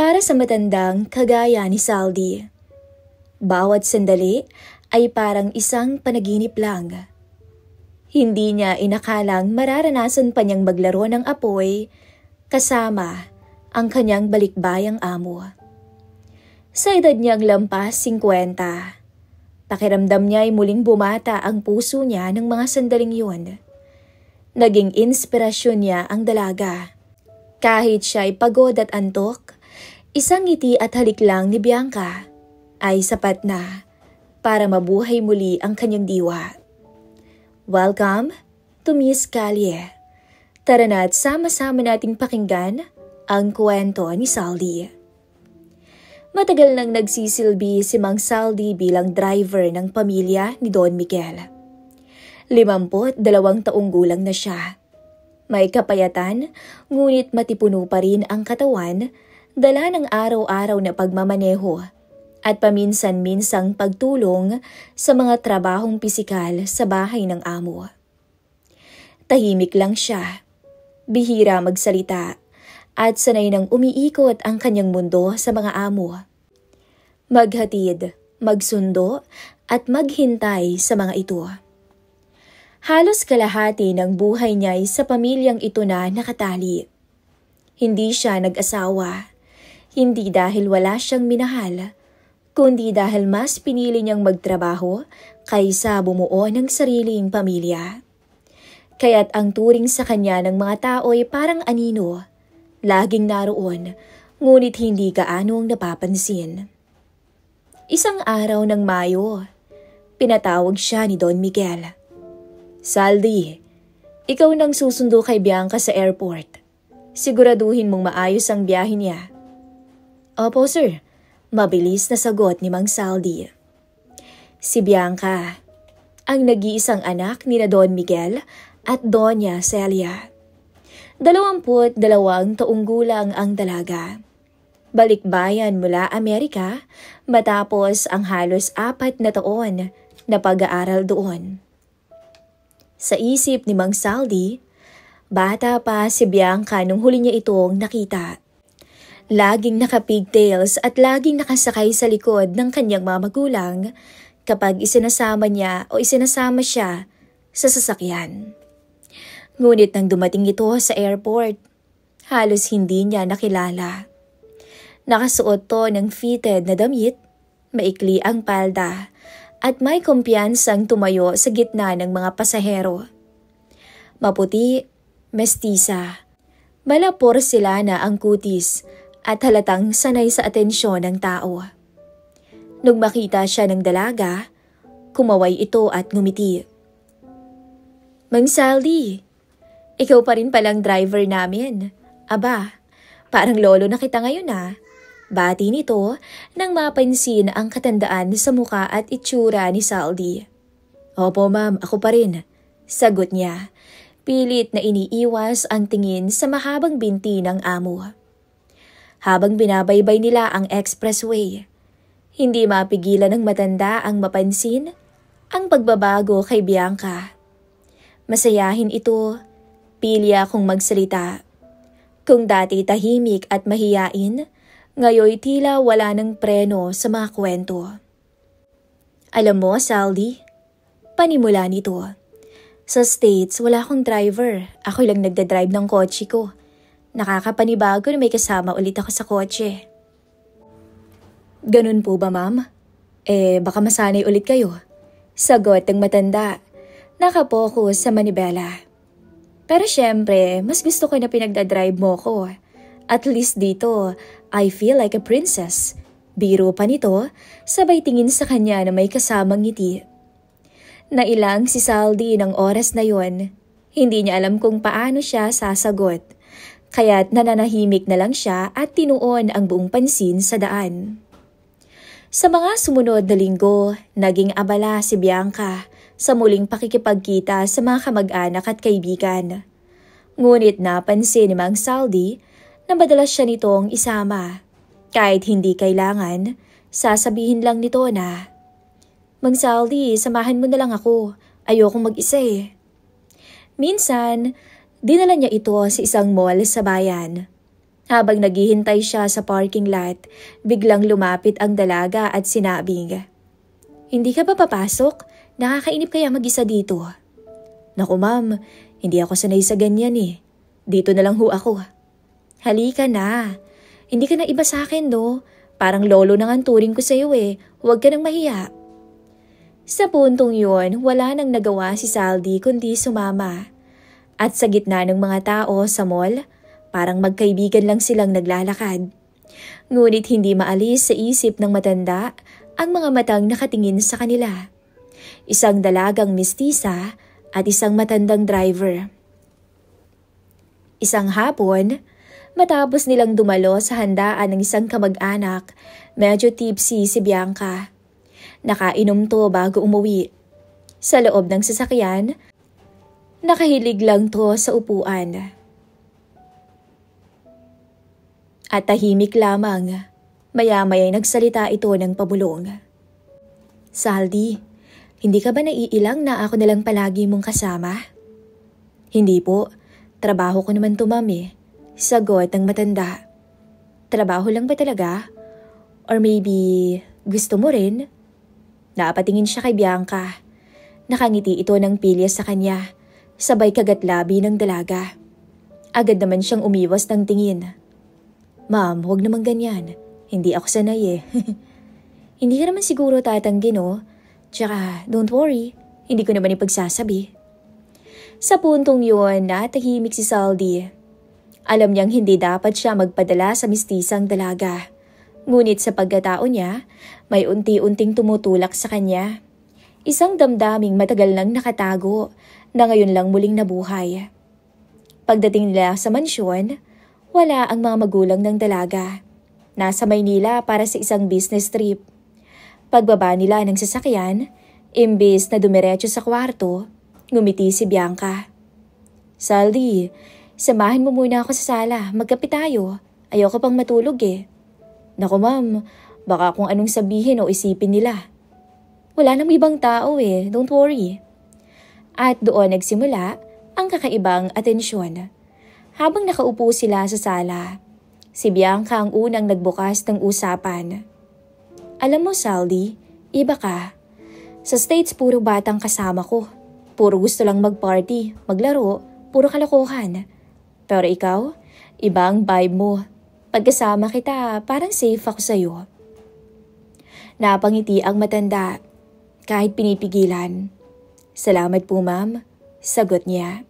para sa matandang kagaya ni Saldi. Bawat sandali ay parang isang panaginip lang. Hindi niya inakalang mararanasan pa niyang maglaro ng apoy kasama ang kanyang balikbayang amo. Sa edad niyang lampas 50, pakiramdam niya ay muling bumata ang puso niya ng mga sandaling yun. Naging inspirasyon niya ang dalaga. Kahit siya ay pagod at antok, isang ngiti at halik lang ni Bianca ay sapat na para mabuhay muli ang kanyang diwa. Welcome to Miss Callie. Tara na at sama-sama nating pakinggan ang kwento ni Saldi. Matagal nang nagsisilbi si Mang Saldi bilang driver ng pamilya ni Don Miguel. 52 taong gulang na siya. May kapayatan, ngunit matipuno pa rin ang katawan, dala ng araw-araw na pagmamaneho at paminsan-minsang pagtulong sa mga trabahong pisikal sa bahay ng amo. Tahimik lang siya, bihira magsalita, at sanay nang umiikot ang kanyang mundo sa mga amo. Maghatid, magsundo, at maghintay sa mga ito. Halos kalahati ng buhay niya ay sa pamilyang ito na nakatali. Hindi siya nag-asawa, hindi dahil wala siyang minahal, kundi dahil mas pinili niyang magtrabaho kaysa bumuo ng sariling pamilya. Kaya't ang turing sa kanya ng mga tao ay parang anino, laging naroon, ngunit hindi gaanong napapansin. Isang araw ng Mayo, pinatawag siya ni Don Miguel. Saldi, ikaw nang susundo kay Bianca sa airport. Siguraduhin mong maayos ang biyahe niya. Opo, sir. Mabilis na sagot ni Mang Saldi. Si Bianca, ang nag-iisang anak ni Don Miguel at Doña Celia. 22 taong gulang ang dalaga. Balikbayan mula Amerika matapos ang halos 4 na taon na pag-aaral doon. Sa isip ni Mang Saldi, bata pa si Bianca nung huli niya itong nakita. Laging naka-pigtails at laging nakasakay sa likod ng kanyang mga magulang kapag isinasama siya sa sasakyan. Ngunit nang dumating ito sa airport, halos hindi niya nakilala. Nakasuot to ng fitted na damit, maikli ang palda, at may kumpiyansang tumayo sa gitna ng mga pasahero. Maputi, mestiza, malapor sila na ang kutis, at halatang sanay sa atensyon ng tao. Nung makita siya ng dalaga, kumaway ito at ngumiti. Mang Saldi, ikaw pa rin palang driver namin. Aba, parang lolo na kita ngayon ah. Bati nito nang mapansin ang katandaan sa muka at itsura ni Saldi. Opo ma'am, ako pa rin. Sagot niya, pilit na iniiwas ang tingin sa mahabang binti ng amo. Habang binabaybay nila ang expressway, hindi mapigilan ng matanda ang mapansin ang pagbabago kay Bianca. Masayahin ito, pili akong magsalita. Kung dati tahimik at mahiyain, ngayoy tila wala ng preno sa mga kwento. Alam mo, Saldi, panimula nito. Sa States, wala akong driver. Ako lang nagdadrive ng kotse ko. Nakakapanibago na may kasama ulit ako sa kotse. Ganun po ba, ma'am? Baka masanay ulit kayo. Sagot ng matanda, nakapokus sa manibela. Pero syempre, mas gusto ko na pinagdadrive mo ko. At least dito, I feel like a princess. Biro pa nito, sabay tingin sa kanya na may kasamang ngiti. Nailang si Saldi ng oras na yon. Hindi niya alam kung paano siya sasagot. Kaya't nananahimik na lang siya at tinuon ang buong pansin sa daan. Sa mga sumunod na linggo, naging abala si Bianca sa muling pakikipagkita sa mga kamag-anak at kaibigan. Ngunit napansin ni Mang Saldi na madalas siya nitong isama. Kahit hindi kailangan, sasabihin lang nito na, Mang Saldi, samahan mo na lang ako. Ayokong mag-isa eh. Minsan, dinala niya ito sa isang mall sa bayan. Habang naghihintay siya sa parking lot, biglang lumapit ang dalaga at sinabing, "Hindi ka ba papasok? Nakakainip kaya mag-isa dito?" "Naku ma'am, hindi ako sanay sa ganyan eh. Dito na lang ho ako." "Halika na. Hindi ka na iba sa akin no. Parang lolo na ang turing ko sa'yo eh. Huwag ka nang mahiya." Sa puntong yun, wala nang nagawa si Saldi kundi sumama. At sa gitna ng mga tao sa mall, parang magkaibigan lang silang naglalakad. Ngunit hindi maalis sa isip ng matanda ang mga matang nakatingin sa kanila. Isang dalagang mistisa at isang matandang driver. Isang hapon, matapos nilang dumalo sa handaan ng isang kamag-anak, medyo tipsy si Bianca. Nakainom to bago umuwi. Sa loob ng sasakyan, nakahilig lang to sa upuan. At tahimik lamang, maya-maya'y nagsalita ito ng pabulong. "Saldi, hindi ka ba naiilang na ako nalang palagi mong kasama?" "Hindi po, trabaho ko naman to ma'am eh," sagot ng matanda. "Trabaho lang ba talaga? Or maybe gusto mo rin?" Napatingin siya kay Bianca. Nakangiti ito ng pilya sa kanya, sabay kagatlabi ng dalaga. Agad naman siyang umiwas ng tingin. "Ma'am, huwag naman ganyan. Hindi ako sanay eh." "Hindi ka naman siguro tatanggi no? Tsaka don't worry, hindi ko naman ipagsasabi." Sa puntong yun, natahimik si Saldi. Alam niyang hindi dapat siya magpadala sa mistisang dalaga. Ngunit sa pagkatao niya, may unti-unting tumutulak sa kanya. Isang damdaming matagal nang nakatago na ngayon lang muling nabuhay. Pagdating nila sa mansyon, wala ang mga magulang ng dalaga. Nasa Maynila para sa isang business trip. Pagbaba nila ng sasakyan, imbes na dumiretso sa kwarto, ngumiti si Bianca. "Saldi, samahan mo muna ako sa sala. Magkape tayo. Ayoko pang matulog eh." "Naku ma'am, baka kung anong sabihin o isipin nila." "Wala namang ibang tao eh, don't worry." At doon nagsimula ang kakaibang atensyon. Habang nakaupo sila sa sala, si Bianca ang unang nagbukas ng usapan. "Alam mo Saldi, iba ka. Sa States puro batang kasama ko. Puro gusto lang mag-party, maglaro, puro kalokohan. Pero ikaw, iba ang vibe mo. Pagkasama kita, parang safe ako sa'yo." Napangiti ang matanda, kahit pinipigilan. "Salamat po ma'am," sagot niya.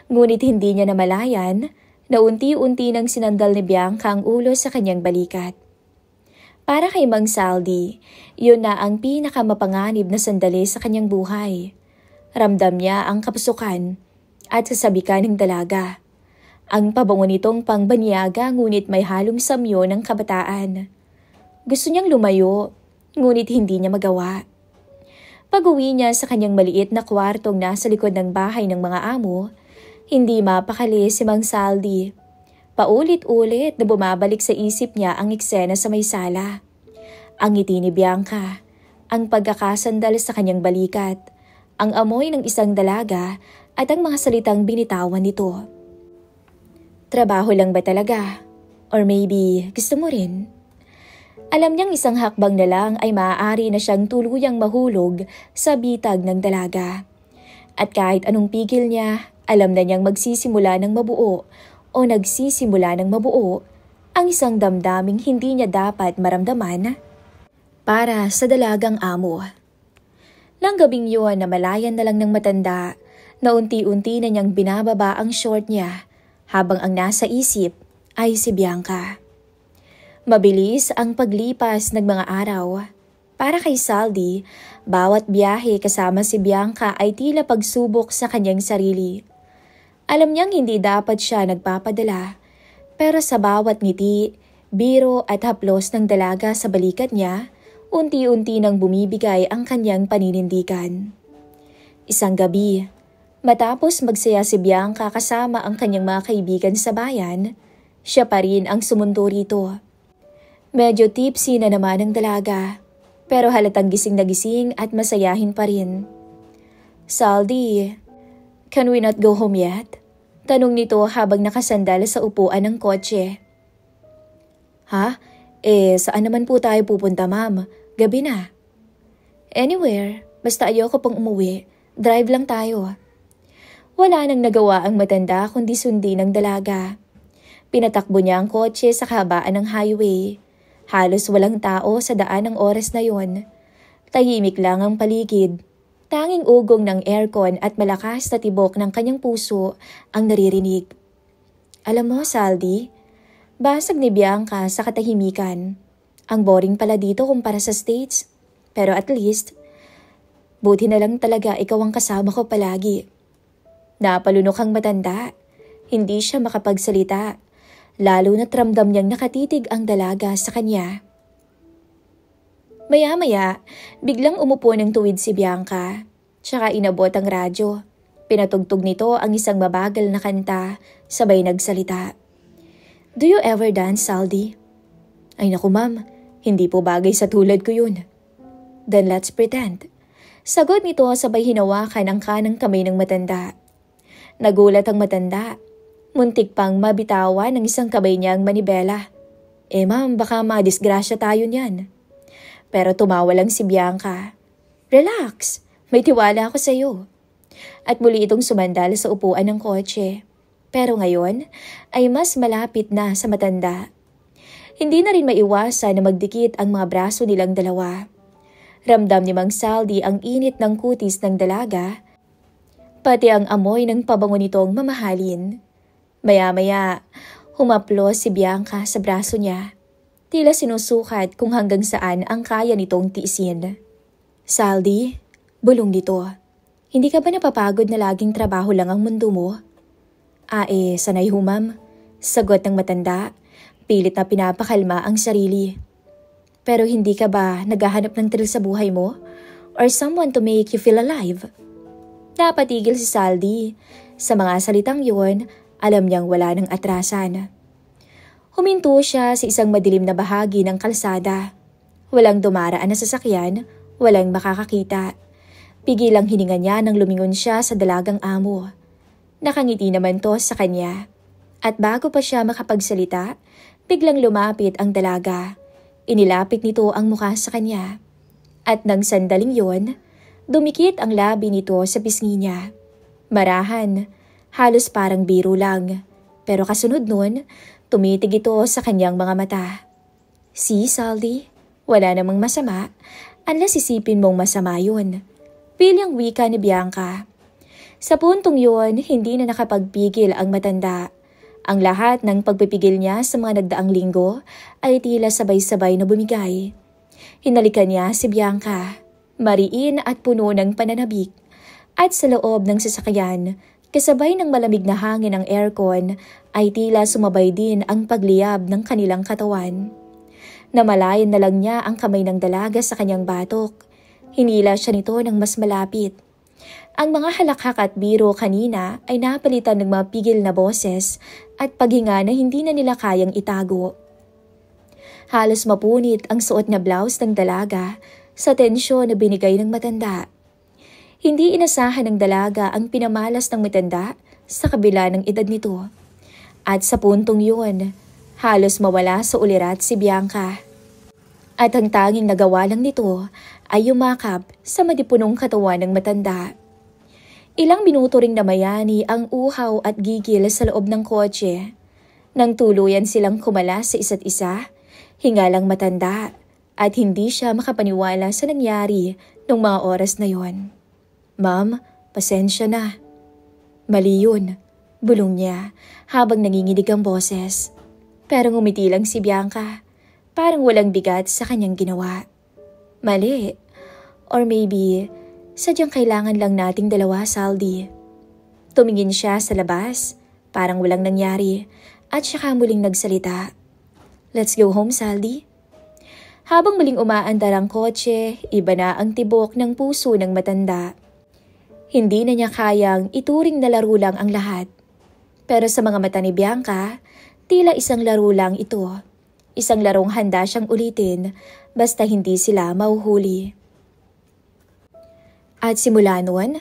Ngunit hindi niya namalayan na unti-unti nang sinandal ni Bianca ang ulo sa kanyang balikat. Para kay Mang Saldi, yun na ang pinakamapanganib na sandali sa kanyang buhay. Ramdam niya ang kapusukan at sasabikan ng dalaga. Ang pabango nitong pangbanyaga ngunit may halong samyo ng kabataan. Gusto niyang lumayo, ngunit hindi niya magawa. Pag-uwi niya sa kanyang maliit na kwartong nasa likod ng bahay ng mga amo, hindi mapakali si Mang Saldi. Paulit-ulit na bumabalik sa isip niya ang eksena sa may sala. Ang ngiti ni Bianca, ang pagkakasandal sa kanyang balikat, ang amoy ng isang dalaga at ang mga salitang binitawan nito. Trabaho lang ba talaga? Or maybe gusto mo rin? Alam niyang isang hakbang na lang ay maaari na siyang tuluyang mahulog sa bitag ng dalaga. At kahit anong pigil niya, alam na niyang magsisimula ng mabuo o nagsisimula ng mabuo ang isang damdaming hindi niya dapat maramdaman para sa dalagang amo. Nang gabing yun na malayan na lang ng matanda na unti-unti na niyang binababa ang short niya habang ang nasa isip ay si Bianca. Mabilis ang paglipas ng mga araw. Para kay Saldi, bawat biyahe kasama si Bianca ay tila pagsubok sa kanyang sarili. Alam niyang hindi dapat siya nagpapadala, pero sa bawat ngiti, biro at haplos ng dalaga sa balikat niya, unti-unti nang bumibigay ang kanyang paninindigan. Isang gabi, matapos magsaya si Bianca kasama ang kanyang mga kaibigan sa bayan, siya pa rin ang sumunto rito. Medyo tipsy na naman ang dalaga, pero halatang gising na gising at masayahin pa rin. "Saldi, can we not go home yet?" Tanong nito habang nakasandal sa upuan ng kotse. Ha? Saan naman po tayo pupunta, ma'am? Gabi na. Anywhere, basta ayoko pang umuwi. Drive lang tayo. Wala nang nagawa ang matanda kundi sundin ng dalaga. Pinatakbo niya ang kotse sa kahabaan ng highway. Halos walang tao sa daan ng oras na yon. Tahimik lang ang paligid. Tanging ugong ng aircon at malakas na tibok ng kanyang puso ang naririnig. Alam mo, Saldi, basag ni Bianca sa katahimikan. Ang boring pala dito kumpara sa States. Pero at least, buti na lang talaga ikaw ang kasama ko palagi. Napalunok ang matanda. Hindi siya makapagsalita. Lalo na't ramdam niyang nakatitig ang dalaga sa kanya. Maya-maya, biglang umupo ng tuwid si Bianca. Tsaka inabot ang radyo. Pinatugtog nito ang isang mabagal na kanta, sabay nagsalita. Do you ever dance, Saldi? Ay naku ma'am, hindi po bagay sa tulad ko yun. Then let's pretend. Sagot nito sabay hinawakan ang kanang kamay ng matanda. Nagulat ang matanda. Muntik pang mabitawan ng isang kamay niyang manibela. Ma'am, baka madisgrasya tayo niyan. Pero tumawa lang si Bianca. Relax, may tiwala ako sa iyo. At muli itong sumandal sa upuan ng kotse. Pero ngayon ay mas malapit na sa matanda. Hindi na rin maiwasan na magdikit ang mga braso nilang dalawa. Ramdam ni Mang Saldi ang init ng kutis ng dalaga, pati ang amoy ng pabango nitong mamahalin. Maya-maya, humaplos si Bianca sa braso niya. Tila sinusukat kung hanggang saan ang kaya nitong tiisin. Saldi, bulong dito. Hindi ka ba napapagod na laging trabaho lang ang mundo mo? Sanay ho ma'am. Sagot ng matanda, pilit na pinapakalma ang sarili. Pero hindi ka ba naghahanap ng thrill sa buhay mo? Or someone to make you feel alive? Napatigil si Saldi. Sa mga salitang yun, alam niyang wala ng atrasan. Huminto siya sa isang madilim na bahagi ng kalsada. Walang dumaraan na sasakyan, walang makakakita. Pigilang hininga niya nang lumingon siya sa dalagang amo. Nakangiti naman to sa kanya. At bago pa siya makapagsalita, biglang lumapit ang dalaga. Inilapit nito ang mukha sa kanya. At nang sandaling yon, dumikit ang labi nito sa pisngi niya. Marahan, halos parang biro lang. Pero kasunod nun, tumitig ito sa kanyang mga mata. See, Saldi, wala namang masama, unless isipin mong masama yun. Pilyang wika ni Bianca. Sa puntong yun, hindi na nakapagpigil ang matanda. Ang lahat ng pagpipigil niya sa mga nagdaang linggo ay tila sabay-sabay na bumigay. Hinalikan niya si Bianca, mariin at puno ng pananabik. At sa loob ng sasakyan, kasabay ng malamig na hangin ng aircon ay tila sumabay din ang pagliyab ng kanilang katawan. Namalayan na lang niya ang kamay ng dalaga sa kanyang batok. Hinila siya nito ng mas malapit. Ang mga halakhak at biro kanina ay napalitan ng mga pigil na boses at paghinga na hindi na nila kayang itago. Halos mapunit ang suot na blouse ng dalaga sa tensyon na binigay ng matanda. Hindi inasahan ng dalaga ang pinamalas ng matanda sa kabila ng edad nito. At sa puntong yun, halos mawala sa ulirat si Bianca. At ang tanging nagawa lang nito ay yumakap sa madipunong katawan ng matanda. Ilang minuto ring namayani ang uhaw at gigil sa loob ng kotse. Nang tuluyan silang kumalas sa isa't isa, hingalang matanda at hindi siya makapaniwala sa nangyari nung mga oras na yon. Ma'am, pasensya na. Mali yun, bulong niya habang nanginginig ang boses. Pero ngumiti lang si Bianca, parang walang bigat sa kanyang ginawa. Mali. Or maybe, sadyang kailangan lang nating dalawa, Saldi. Tumingin siya sa labas, parang walang nangyari, at saka muling nagsalita. Let's go home, Saldi. Habang muling umaandar ang kotse, iba na ang tibok ng puso ng matanda. Hindi na niya kayang ituring na laro lang ang lahat. Pero sa mga mata ni Bianca, tila isang laro lang ito. Isang larong handa siyang ulitin basta hindi sila mauhuli. At simula noon,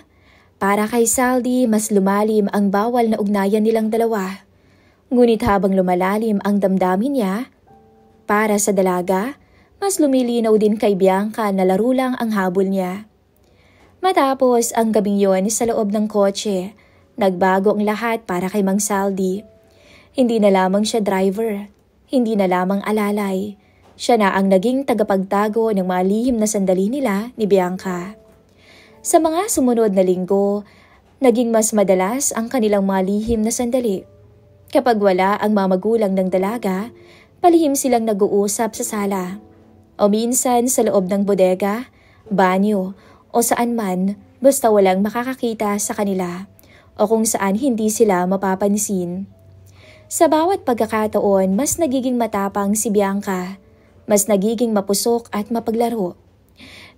para kay Saldi mas lumalim ang bawal na ugnayan nilang dalawa. Ngunit habang lumalalim ang damdamin niya, Para sa dalaga, mas lumilinaw din kay Bianca na laro lang ang habol niya. Matapos ang gabing yon sa loob ng kotse, nagbago ang lahat para kay Mang Saldi. Hindi na lamang siya driver, hindi na lamang alalay. Siya na ang naging tagapagtago ng mga lihim na sandali nila ni Bianca. Sa mga sumunod na linggo, naging mas madalas ang kanilang mga lihim na sandali. Kapag wala ang mga magulang ng dalaga, palihim silang nag-uusap sa sala. O minsan sa loob ng bodega, banyo, o saan man basta walang makakakita sa kanila o kung saan hindi sila mapapansin. Sa bawat pagkakataon, mas nagiging matapang si Bianca, mas nagiging mapusok at mapaglaro.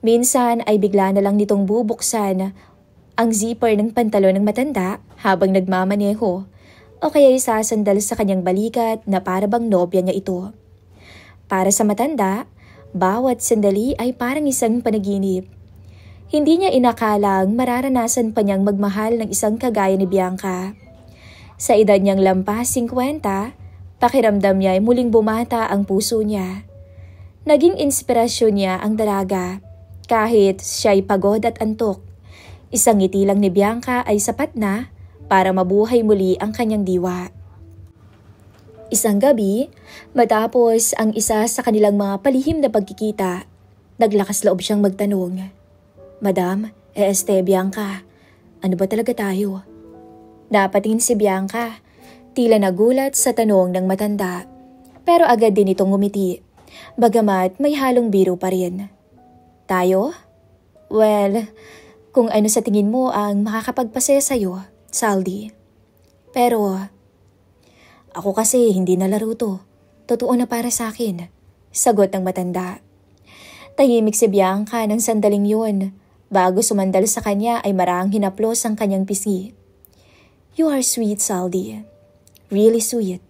Minsan ay bigla na lang nitong bubuksan ang zipper ng pantalon ng matanda habang nagmamaneho o kaya isasandal sa kanyang balikat na para bang nobya niya ito. Para sa matanda, bawat sandali ay parang isang panaginip. Hindi niya inakalang mararanasan pa niyang magmahal ng isang kagaya ni Bianca. Sa edad niyang lampas 50, pakiramdam niya ay muling bumata ang puso niya. Naging inspirasyon niya ang dalaga, kahit siya'y pagod at antok. Isang ngiti lang ni Bianca ay sapat na para mabuhay muli ang kanyang diwa. Isang gabi, matapos ang isa sa kanilang mga palihim na pagkikita, naglakas loob siyang magtanong, "Madam, Bianca, ano ba talaga tayo?" Napatingin si Bianca, tila nagulat sa tanong ng matanda, pero agad din itong ngumiti, bagamat may halong biro pa rin. "Tayo? Well, kung ano sa tingin mo ang makakapagpasaya sa'yo, Saldi. Pero ako kasi hindi nalaro to. Totoo na para sa akin," sagot ng matanda. Tahimik si Bianca ng sandaling yun. Bago sumandal sa kanya ay marahang hinaplos ang kanyang pisngi. "You are sweet, Saldi. Really sweet."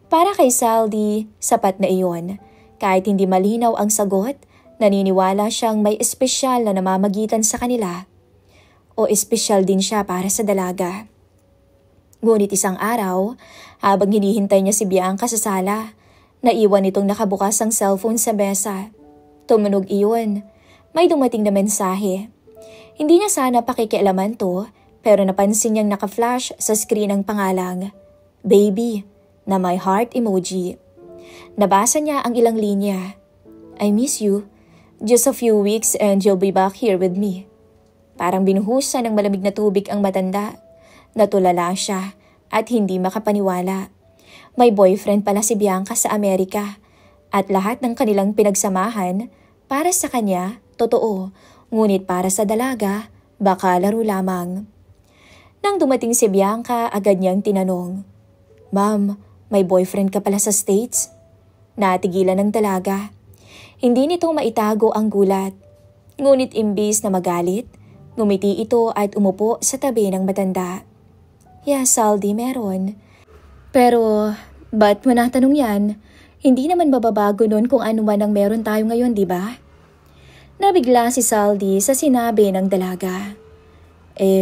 Para kay Saldi, sapat na iyon. Kahit hindi malinaw ang sagot, naniniwala siyang may espesyal na namamagitan sa kanila. O espesyal din siya para sa dalaga. Ngunit isang araw, habang hinihintay niya si Bianca sa sala, naiwan itong nakabukas ang cellphone sa mesa. Tumunog iyon. May dumating na mensahe. Hindi niya sana pakikialaman to, pero napansin niyang naka-flash sa screen ang pangalang, "Baby," na may heart emoji. Nabasa niya ang ilang linya. "I miss you. Just a few weeks and you'll be back here with me." Parang binuhusan ng malamig na tubig ang matanda. Natulala siya at hindi makapaniwala. May boyfriend pala si Bianca sa Amerika at lahat ng kanilang pinagsamahan para sa kanya, totoo, ngunit para sa dalaga, baka laro lamang. Nang dumating si Bianca, agad niyang tinanong, "Ma'am, may boyfriend ka pala sa States?" Natigilan ng dalaga. Hindi nito maitago ang gulat. Ngunit imbis na magalit, ngumiti ito at umupo sa tabi ng matanda. "Yeah, Saldi, meron. Pero, ba't mo natanong yan? Hindi naman bababago nun kung ano man ang meron tayo ngayon, di ba?" Nabigla si Saldi sa sinabi ng dalaga.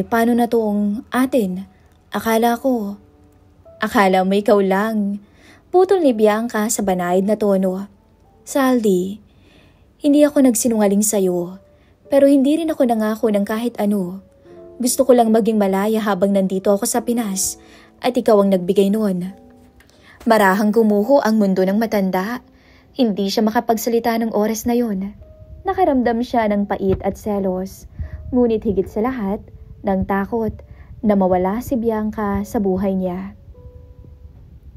Paano na tong atin? Akala mo ikaw lang." Putol ni Bianca sa banayad na tono. "Saldi, hindi ako nagsinungaling sa'yo, pero hindi rin ako nangako ng kahit ano. Gusto ko lang maging malaya habang nandito ako sa Pinas at ikaw ang nagbigay noon." Marahang gumuho ang mundo ng matanda. Hindi siya makapagsalita ng oras na yon. Nakaramdam siya ng pait at selos, ngunit higit sa lahat, ng takot na mawala si Bianca sa buhay niya.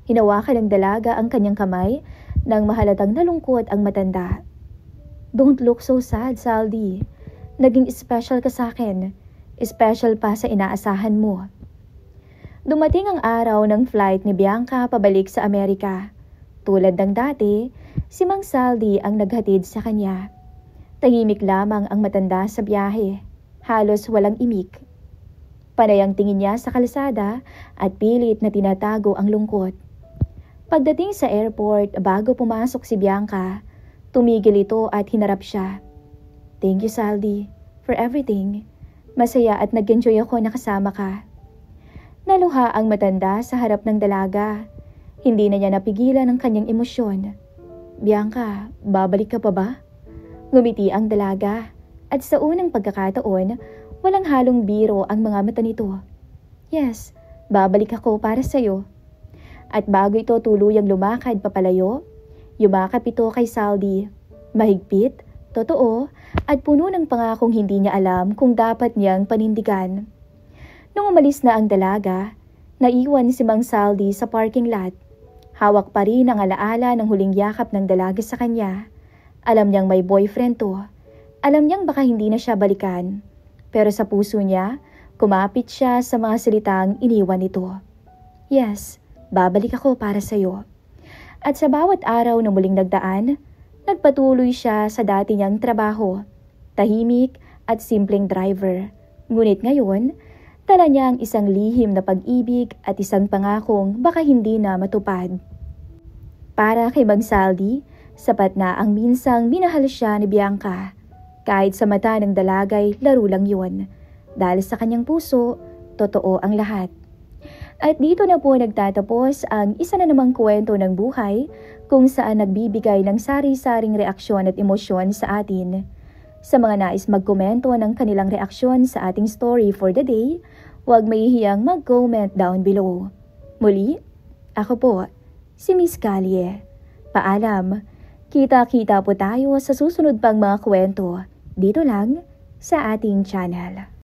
Hinawakan ng dalaga ang kanyang kamay nang mahalatang nalungkot ang matanda. "Don't look so sad, Saldi. Naging special ka sa akin. Special pa sa inaasahan mo." Dumating ang araw ng flight ni Bianca pabalik sa Amerika. Tulad ng dati, si Mang Saldi ang naghatid sa kanya. Tahimik lamang ang matanda sa biyahe. Halos walang imik. Panay ang tingin niya sa kalsada at pilit na tinatago ang lungkot. Pagdating sa airport bago pumasok si Bianca, tumigil ito at hinarap siya. "Thank you, Saldi, for everything. Masaya at nag-enjoy ako na kasama ka." Naluha ang matanda sa harap ng dalaga. Hindi na niya napigilan ang kanyang emosyon. Bianca, babalik ka pa ba? Ngumiti ang dalaga at sa unang pagkakataon, walang halong biro ang mga mata nito. Yes, babalik ako para sa'yo. At bago ito tuluyang lumakad papalayo, yumakap ito kay Saldi. Mahigpit, totoo, at puno ng pangakong hindi niya alam kung dapat niyang panindigan. Nung umalis na ang dalaga, naiwan si Mang Saldi sa parking lot. Hawak pa rin ang alaala ng huling yakap ng dalaga sa kanya. Alam niyang may boyfriend to. Alam niyang baka hindi na siya balikan. Pero sa puso niya, kumapit siya sa mga salitang iniwan nito. Yes, babalik ako para sa'yo. At sa bawat araw na muling nagdaan, nagpatuloy siya sa dati niyang trabaho. Tahimik at simpleng driver. Ngunit ngayon, dala niya ang isang lihim na pag-ibig at isang pangakong baka hindi na matupad. Para kay Mang Saldi, sapat na ang minsang minahal siya ni Bianca. Kahit sa mata ng dalagay, laro lang yun. Dahil sa kanyang puso, totoo ang lahat. At dito na po nagtatapos ang isa na namang kwento ng buhay kung saan nagbibigay ng sari-saring reaksyon at emosyon sa atin. Sa mga nais magkomento ng kanilang reaksyon sa ating story for the day, huwag mahihiyang mag-comment down below. Muli, ako po, si Miss Callie. Paalam, kita-kita po tayo sa susunod pang mga kwento dito lang sa ating channel.